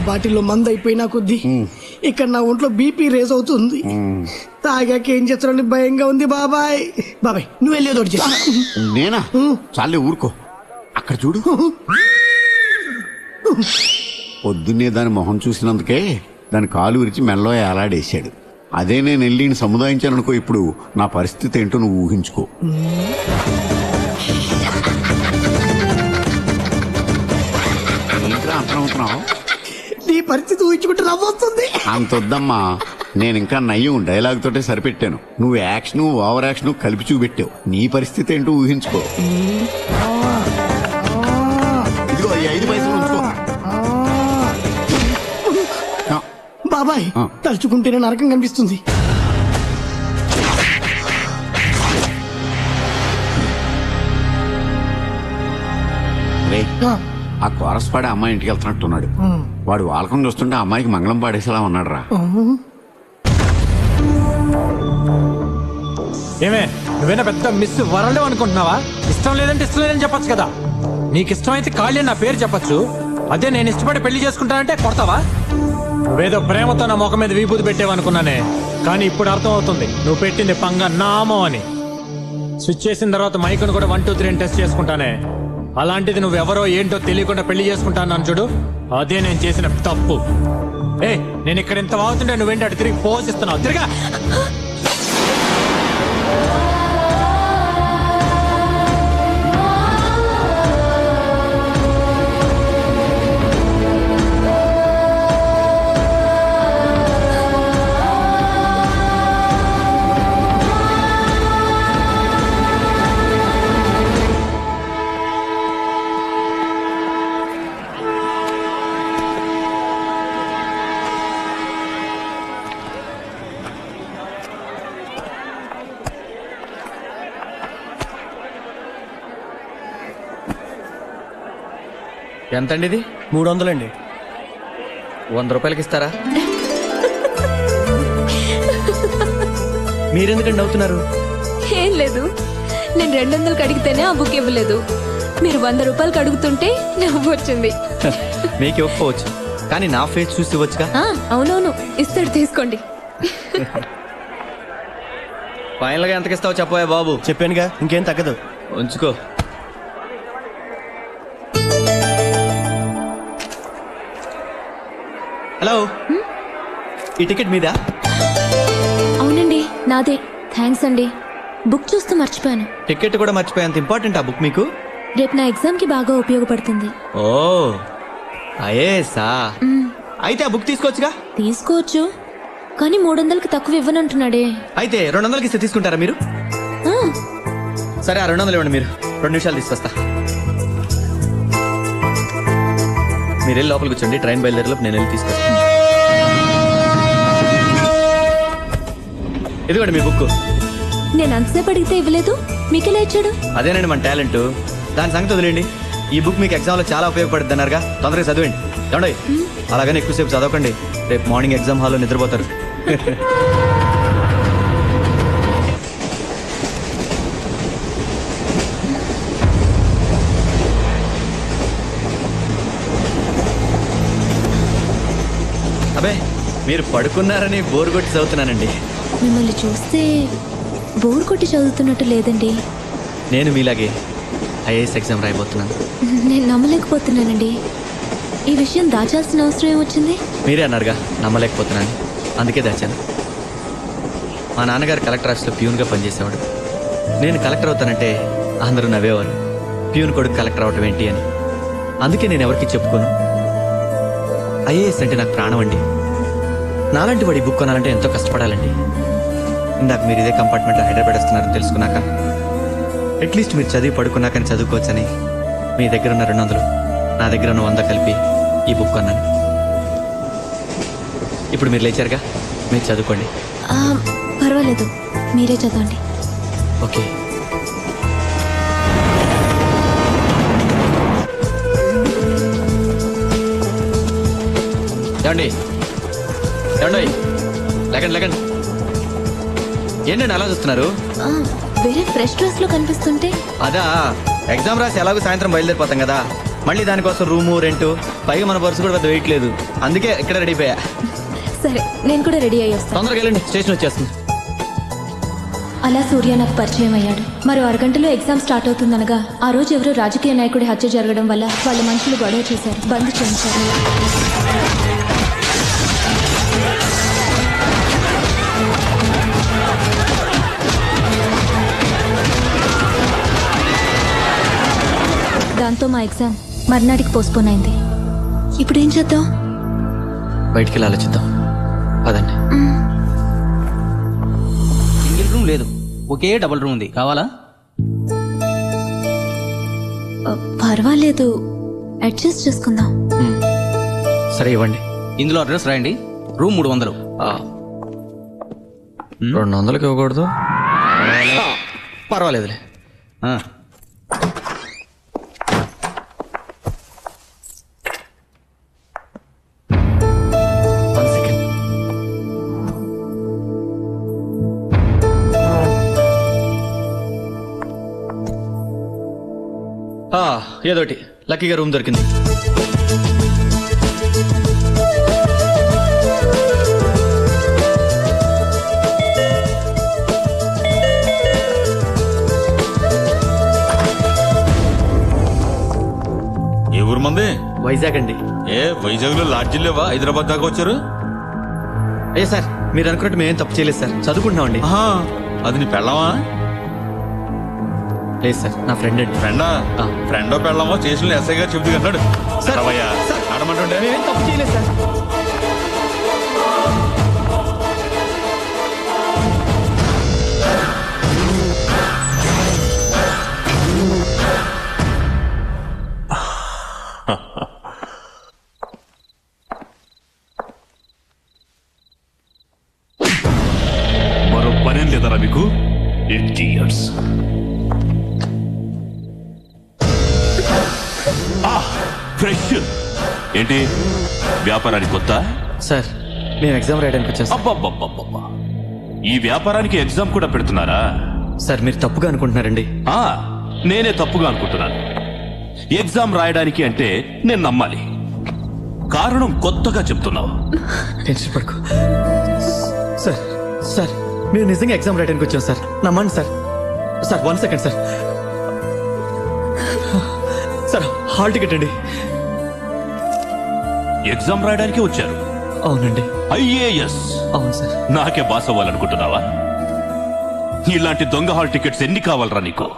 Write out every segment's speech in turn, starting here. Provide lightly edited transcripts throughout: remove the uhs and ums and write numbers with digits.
బాటిల్లో మందు అయిపోయినా కొద్దీ ఇక్కడ నా ఒంట్లో బీపీ రేజ్ అవుతుంది. తాగాక ఏం చేస్తారని భయంగా ఉంది. బాబాయ్ నువ్వు వెళ్ళేదోటి చేస్తా. నేనా? చాలే ఊరుకో. అక్కడ చూడు. పొద్దున్నే దాని మొహం చూసినందుకే దాని కాలు విరిచి మెల్లో ఏలాడేశాడు. అదే నేను వెళ్ళి సముదాయించాననుకో, ఇప్పుడు నా పరిస్థితి ఏంటో నువ్వు ఊహించుకో. ఏంట్రా అంతనవుతున్నావు? నీ పరిస్థితి ఊహించుకుంటే నవ్వొస్తుంది. అంతొద్దమ్మా, నేను ఇంకా నయ్యం డైలాగ్ తోటే సరిపెట్టాను. నువ్వు యాక్షన్ ఓవర్ యాక్షన్ కలిపి చూపెట్టావు. నీ పరిస్థితి ఏంటో ఊహించుకో. ఇదిగో ఈ 5 పైసలు ఉంచుకో. బాబాయ్ తలుచుకుంటేనే నరకం కనిపిస్తుంది. ఆ కోరస్ పాడే అమ్మాయి ఇంటికి వెళ్తున్నట్టున్నాడు. వాడు వాళ్ళకం చూస్తుంటే అమ్మాయికి మంగళం పాడేసేలా ఉన్నాడు రా. ఏమే, నువ్వేనా పెద్ద మిస్ వరల్డ్ అనుకుంటున్నావా? ఇష్టం లేదంటే ఇష్టం లేదని చెప్పొచ్చు కదా. నీకు ఇష్టమైతే ఖాళీ నా పేరు చెప్పొచ్చు. అదే నేను ఇష్టపడి పెళ్లి చేసుకుంటానంటే కొడతావా? నువ్వేదో ప్రేమతో నా ముఖం మీద విభూతి పెట్టేవనుకున్నానే, కానీ ఇప్పుడు అర్థం అవుతుంది నువ్వు పెట్టింది పంగ నామో అని. స్విచ్ చేసిన తర్వాత మైకును కూడా 1 2 3 అని టెస్ట్ చేసుకుంటానే. అలాంటిది నువ్వెవరో ఏంటో తెలియకుండా పెళ్లి చేసుకుంటాను చూడు, అదే నేను చేసిన తప్పు. నేను ఇక్కడ ఇంత వాగుతుంటే నువ్వేంటి అటు తిరిగి పోషిస్తున్నావు? తిరిగా ఎంతండి ఇది? 300 అండి. 100 రూపాయలకి ఇస్తారా? మీరెందుకండి అవుతున్నారు? ఏం లేదు, నేను 200కి అడిగితేనే ఆ బుక్ ఇవ్వలేదు. మీరు 100 రూపాయలకి అడుగుతుంటే నవ్వు వచ్చింది. మీకు ఇవ్వకపోవచ్చు, కానీ నా ఫేస్ చూసి ఇవ్వచ్చుగా. అవునవును, ఇస్తాడు, తీసుకోండి. ఫైనల్ గా ఎంతకి ఇస్తావు చెప్పవా బాబు? చెప్పానుగా, ఇంకేం తగ్గదు. ఉంచుకో. హలో, ఈ టికెట్ మీదా? అవునండి, నాదే. థ్యాంక్స్ అండి. బుక్ చూస్తూ మర్చిపోయాను. టికెట్ కూడా మర్చిపోయేంత ఇంపార్టెంట్ ఆ బుక్ మీకు? రేపు నా ఎగ్జామ్ కి బాగా ఉపయోగపడుతుంది. ఓ అయేసా, అయితే ఆ బుక్ తీసుకోవచ్చుగా. తీసుకోవచ్చు, కానీ 300కి తక్కువ ఇవ్వనంటున్నాడే. అయితే 200కి ఇస్తే తీసుకుంటారా మీరు? సరే, ఆ 200 ఇవ్వండి. మీరు 2 నిమిషాలు తీసుకొస్తా. మీరు వెళ్ళి లోపలికి కూర్చోండి, ట్రైన్ బయలుదేరేలోపు నేను వెళ్ళి తీసుకొస్తాను. ఇదిగోండి మీ బుక్. నేను అంతసేపు అడిగితే ఇవ్వలేదు, మీకెలా ఇచ్చాడు? అదేనండి మన టాలెంట్. దాని సంగతి వదిలేండి. ఈ బుక్ మీకు ఎగ్జామ్లో చాలా ఉపయోగపడుతుంది అన్నారుగా, తొందరగా చదివండి. ఏమండి, అలాగని ఎక్కువసేపు చదవకండి, రేపు మార్నింగ్ ఎగ్జామ్ హాల్లో నిద్రపోతారు. అబే, మీరు పడుకున్నారని బోర్ కొట్టి చదువుతున్నానండి. మిమ్మల్ని చూస్తే బోర్ కొట్టి చదువుతున్నట్టు లేదండి. నేను మీలాగే ఐఏఎస్ ఎగ్జామ్ రాయబోతున్నాను. నేను నమ్మలేకపోతున్నానండి. ఈ విషయం దాచాల్సిన అవసరం ఏమొచ్చింది? మీరే అన్నారుగా నమ్మలేకపోతున్నాను, అందుకే దాచాను. మా నాన్నగారు కలెక్టర్ ఆఫీస్లో ప్యూన్గా పనిచేసేవాడు. నేను కలెక్టర్ అవుతానంటే అందరూ నవ్వేవారు, ప్యూన్ కొడుకు కలెక్టర్ అవటం ఏంటి అని. అందుకే నేను ఎవరికి చెప్పుకోను. ఐఏఎస్ అంటే నాకు ప్రాణం అండి. నాలాంటి వాడి బుక్ కొనాలంటే ఎంతో కష్టపడాలండి. ఇందాక మీరు ఇదే కంపార్ట్మెంట్లో హైదరాబాద్ వస్తున్నారని తెలుసుకున్నాక, అట్లీస్ట్ మీరు చదివి పడుకున్నాకని చదువుకోవచ్చని మీ దగ్గర ఉన్న 200 నా దగ్గర ఉన్న 100 కలిపి ఈ బుక్ కొన్నాను. ఇప్పుడు మీరు లేచారుగా, మీరు చదువుకోండి. పర్వాలేదు, మీరే చదవండి. ఓకే. ఏమండి ఏమండి, లేకండి లేకండి. ఏంటండి అలా చూస్తున్నారు? వేరే ఫ్రెష్ డ్రెస్ లో కనిపిస్తుంటే. అదా, ఎగ్జామ్ రాసి ఎలాగో సాయంత్రం బయలుదేరిపోతాం కదా, మళ్ళీ దానికోసం రూము రెంట్, పైగా మన బస్సు కూడా పెద్ద వెయిట్ లేదు. అందుకే ఇక్కడ రెడీ అయిపోయా. సరే నేను కూడా రెడీ అయ్యి వస్తాను. తొందరగా వెళ్ళండి, స్టేషన్ వచ్చేస్తుంది. అలా సూర్య నాకు పరిచయం అయ్యాడు. మరో అరగంటలో ఎగ్జామ్ స్టార్ట్ అవుతుందనగా ఆ రోజు ఎవరో రాజకీయ నాయకుడి హత్య జరగడం వల్ల వాళ్ళ మనుషులు గొడవ చేశారు, బంద్ చేయించారు. దాంతో మా ఎగ్జామ్ మర్నాటికి పోస్ట్పోన్ అయింది. ఇప్పుడు ఏం చేద్దాం? బయటికి వెళ్ళి ఆలోచిద్దాం. పదండి. సింగిల్ రూమ్ లేదు, ఒకే డబుల్ రూమ్ ఉంది. కావాలా? పర్వాలేదు, అడ్జస్ట్ చేసుకుందాం. సరే ఇవ్వండి. ఇందులో అడ్రస్ రాయండి. రూమ్ 300. 200కి ఇవ్వకూడదు? పర్వాలేదులే. ఆ, One second. ఏదోటి లక్కీగా రూమ్ దొరికింది. ఏ ఊరు మంది? వైజాగ్ అండి. వైజాగ్ లో లాడ్జిలు లేవా? హైదరాబాద్ దాకా వచ్చారు? అయ్యా సార్, మీరు అనుకున్నట్టు మేమేం తప్పు చేయలేదు సార్, చదువుకుంటున్నామండి. ఆహా, అది నీ పెళ్ళమా? లేదు సార్, నా ఫ్రెండ్ అండి. ఫ్రెండా? ఆ. ఫ్రెండో పెళ్ళమో స్టేషన్ ఎస్ఐ గారు చెబుతూ అన్నాడు. సార్, అరవయ్యా సార్, ఆడమంటుండే. మేమేం తప్పు చేయలేదు సార్. మరో పనేం లేదరా మీకు? ఇడియట్స్. ఫ్రెష్ ఏంటి వ్యాపారానికి కొత్త? సార్, మేము ఎగ్జామ్ రాయడానికి వచ్చాం సార్. అబ్బబ్బబ్బబ్బబ్బా, ఈ వ్యాపారానికి ఎగ్జామ్ కూడా పెడుతున్నారా? సార్, మీరు తప్పుగా అనుకుంటున్నారండి. నేనే తప్పుగా అనుకుంటున్నాను. ఎగ్జామ్ రాయడానికి అంటే నేను నమ్మాలి. కారణం కొత్తగా చెప్తున్నావు. టెన్షన్ పడుకో సార్. సార్, మేము నిజంగా ఎగ్జామ్ రాయడానికి వచ్చాం సార్, నమ్మండి sir. Sir 1 second sir. Sir, hall ticket అండి. ఎగ్జామ్ రాయడానికి వచ్చారు? అవునండి. ఐఏఎస్? అవును సార్. నాకే బాస్ అవ్వాలనుకుంటున్నావా? ఇలాంటి దొంగ హాల్ టికెట్స్ ఎన్ని కావాలరా నీకు?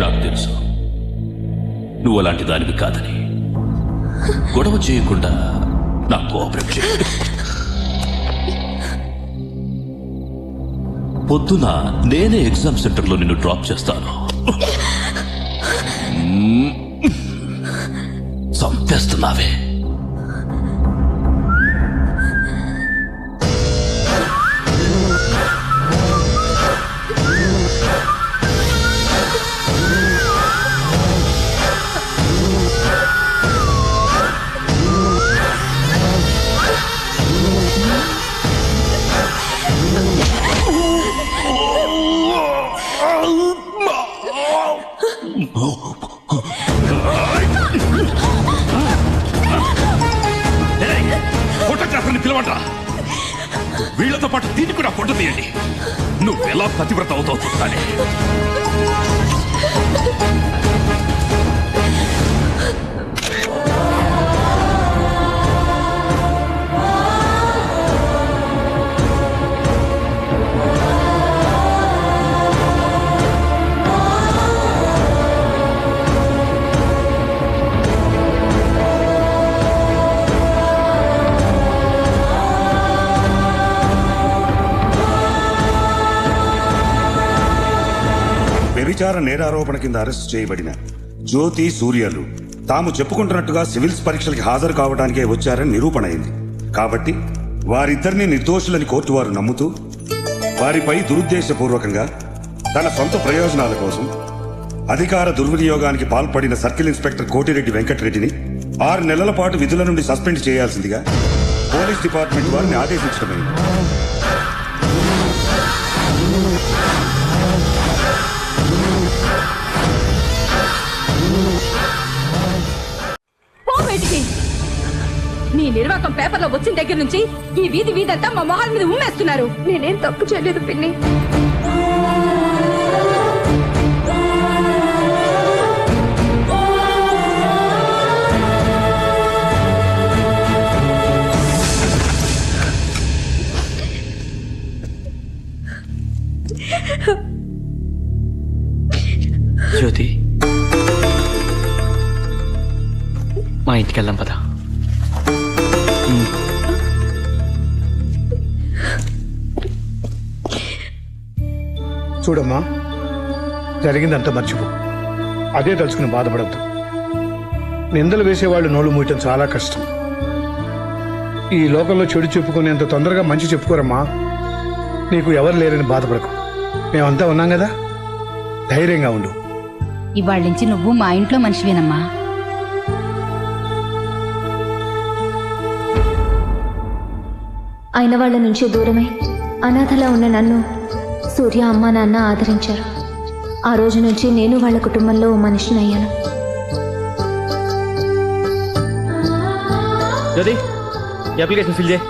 నాకు తెలుసు నువ్వు అలాంటి దానివి కాదని. గొడవ చేయకుండా నాకు కోఆపరేట్ చేయి. పొద్దున నేనే ఎగ్జామ్ సెంటర్లో నిన్ను డ్రాప్ చేస్తాను. చంపేస్తున్నావే. ఫోటోగ్రాఫర్ని పిలవండ్రా. వీళ్లతో పాటు దీన్ని కూడా ఫోటో తీయండి. నువ్వెలా పతివ్రత అవుతావు చూస్తానే. వ్యభిచార నేరారోపణ కింద అరెస్టు చేయబడిన జ్యోతి సూర్యలు తాము చెప్పుకుంటున్నట్టుగా సివిల్స్ పరీక్షలకి హాజరు కావడానికే వచ్చారని నిరూపణ అయింది. కాబట్టి వారిద్దరిని నిర్దోషులని కోర్టు వారు నమ్ముతూ వారిపై దురుద్దేశపూర్వకంగా తన సొంత ప్రయోజనాల కోసం అధికార దుర్వినియోగానికి పాల్పడిన సర్కిల్ ఇన్స్పెక్టర్ కోటిరెడ్డి వెంకటరెడ్డిని 6 నెలల పాటు విధుల నుండి సస్పెండ్ చేయాల్సిందిగా పోలీస్ డిపార్ట్మెంట్ వారిని ఆదేశించడమైంది. నీ నిర్వాకం పేపర్లో వచ్చిన దగ్గర నుంచి ఈ వీధి వీధంతా మా మొహాల మీద ఉమ్మేస్తున్నారు. నేనేం తప్పు చేయలేదు పిన్ని. జ్యోతి, మా ఇంటికి వెళ్దాం పద. చూడమ్మా, జరిగిందంతా మర్చిపో. అదే తలుచుకుని బాధపడద్దు. నిందలు వేసేవాళ్ళు నోళ్ళు మూయటం చాలా కష్టం. ఈ లోకంలో చెడు చెప్పుకునేంత తొందరగా మంచి చెప్పుకోరమ్మా. నీకు ఎవరు లేరని బాధపడకు. మేమంతా ఉన్నాం కదా, ధైర్యంగా ఉండు. ఇవాళ నుంచి నువ్వు మా ఇంట్లో మనిషివేనమ్మా. అయిన వాళ్ళ నుంచి దూరమై అనాథలా ఉన్న నన్ను సూర్య అమ్మ నాన్న ఆదరించారు. ఆ రోజు నుంచి నేను వాళ్ళ కుటుంబంలో ఓ మనిషిని అయ్యాను. జ్యోతి, ఈ అప్లికేషన్ ఫిల్ చేయి.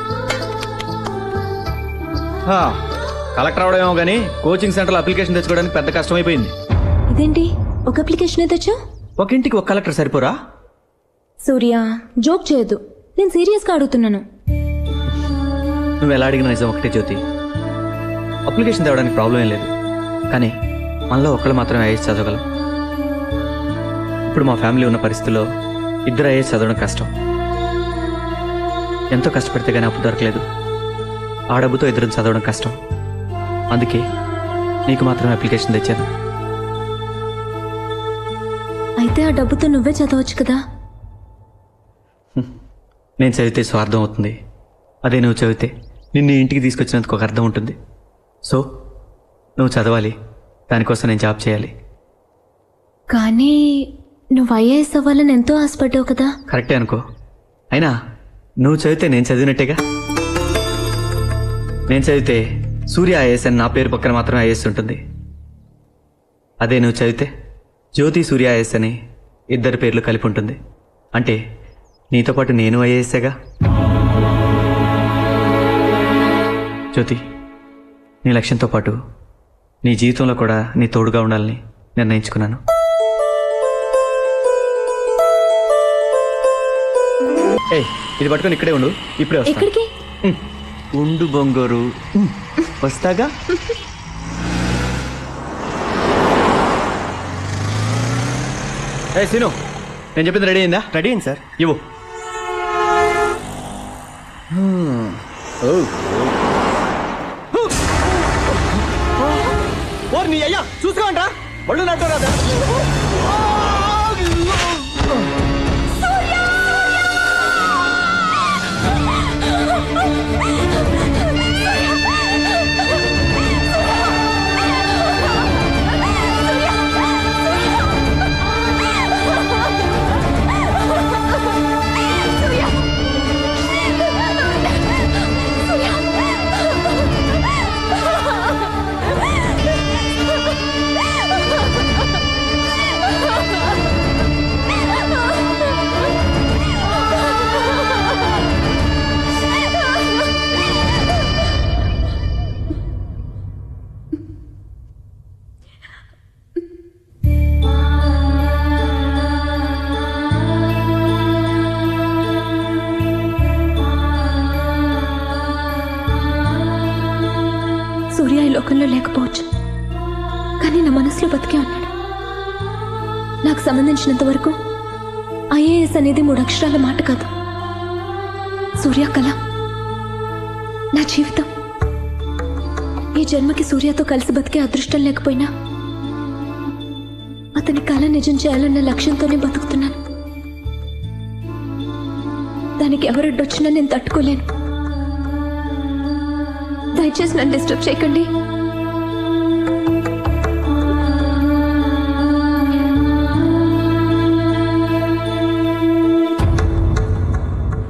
కలెక్టర్ అవడమేమో కానీ కోచింగ్ సెంటర్లో అప్లికేషన్ తెచ్చుకోవడానికి పెద్ద కష్టమైపోయింది. ఇదేంటి ఒక అప్లికేషన్ తెచ్చా? ఒక ఇంటికి ఒక కలెక్టర్ సరిపోరా? సూర్య, జోక్ చేయొద్దు. నేను సీరియస్గా అడుగుతున్నాను. నువ్వు ఎలా అడిగిన నిజం ఒకటే జ్యోతి. అప్లికేషన్ తేవడానికి ప్రాబ్లం ఏం లేదు, కానీ మనలో ఒకళ్ళు మాత్రమే ఐఏఎస్ చదవగలం. ఇప్పుడు మా ఫ్యామిలీ ఉన్న పరిస్థితుల్లో 2 ఐఏఎస్ చదవడం కష్టం. ఎంతో కష్టపడితే కానీ అప్పు దొరకలేదు. ఆ డబ్బుతో 2 చదవడం కష్టం. అందుకే నీకు మాత్రమే అప్లికేషన్ తెచ్చాను. అయితే ఆ డబ్బుతో నువ్వే చదవచ్చు కదా. నేను చదివితే స్వార్థం అవుతుంది. అదే నువ్వు చదివితే నిన్ను ఇంటికి తీసుకొచ్చినందుకు ఒక అర్థం ఉంటుంది. సో నువ్వు చదవాలి, దానికోసం నేను జాబ్ చేయాలి. కానీ నువ్వు ఐఏఎస్ అవ్వాలని ఎంతో ఆశపడ్డావు కదా. కరెక్టే అనుకో. అయినా నువ్వు చదివితే నేను చదివినట్టేగా. నేను చదివితే సూర్య ఐఏఎస్ అని నా పేరు పక్కన మాత్రమే ఐఏఎస్ ఉంటుంది. అదే నువ్వు చదివితే జ్యోతి సూర్య ఐఏఎస్ అని 2 పేర్లు కలిపి ఉంటుంది. అంటే నీతో పాటు నేను ఐఏఎస్సేగా. జ్యోతి, నీ లక్ష్యంతో పాటు నీ జీవితంలో కూడా నీ తోడుగా ఉండాలని నిర్ణయించుకున్నాను. ఇది పట్టుకొని ఇక్కడే ఉండు. ఇప్పుడే వస్తా. ఎక్కడికి? ఉండు బొంగోరు, వస్తాగా. సీను, నేను చెప్పింది రెడీ అయిందా? రెడీ అయింది సార్. ఇవ్వు. నీ అయ్యా చూసుకోండి రా, ఒళ్ళు నట్టరాదా? సూర్య ఈ లోకంలో లేకపోవచ్చు, కానీ నా మనసులో బతికే ఉన్నాడు. నాకు సంబంధించినంత వరకు ఐఏఎస్ అనేది 3 అక్షరాల మాట కాదు. సూర్య కళ, నా జీవితం. ఈ జన్మకి సూర్యతో కలిసి బతికే అదృష్టం లేకపోయినా అతని కళ నిజం చేయాలన్న లక్ష్యంతోనే బతుకుతున్నాను. దానికి ఎవరడ్డొచ్చినా నేను తట్టుకోలేను. దయచేసి నన్ను డిస్టర్బ్ చేయకండి.